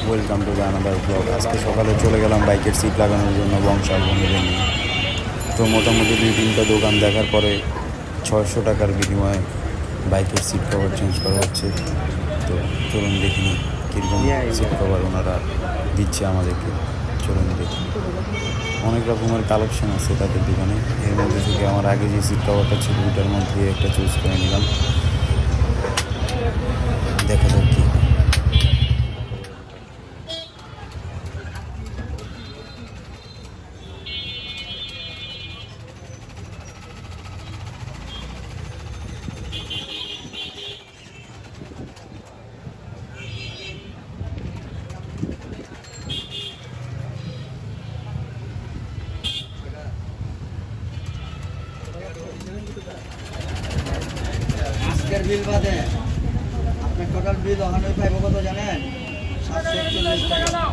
Welcome to the another blog. আজকে সকালে চলে গেলাম বাইকের সিট লাগানোর জন্য বংশাল বন্ধুদের নিয়ে। তো মোটামুটি 2-3টা দোকান দেখার পরে 600 টাকার বিনিময়ে বাইকের সিট কভার চেঞ্জ করা হচ্ছে। তো চলুন দেখি কীরকম সিট কভার ওনারা দিচ্ছে আমাদেরকে, চলুন দেখি। অনেক রকমের কালেকশন আছে তাদের দোকানে। এর মধ্যে থেকে আমার আগে যে সিট কভারটা ছিল ওইটার মধ্যে একটা চুজ করে নিলাম। দেখা যাক কি। আজকের বিল বাদে আপনার টোটাল বিল ওখানে পাইব কত জানেন? 741 টাকা।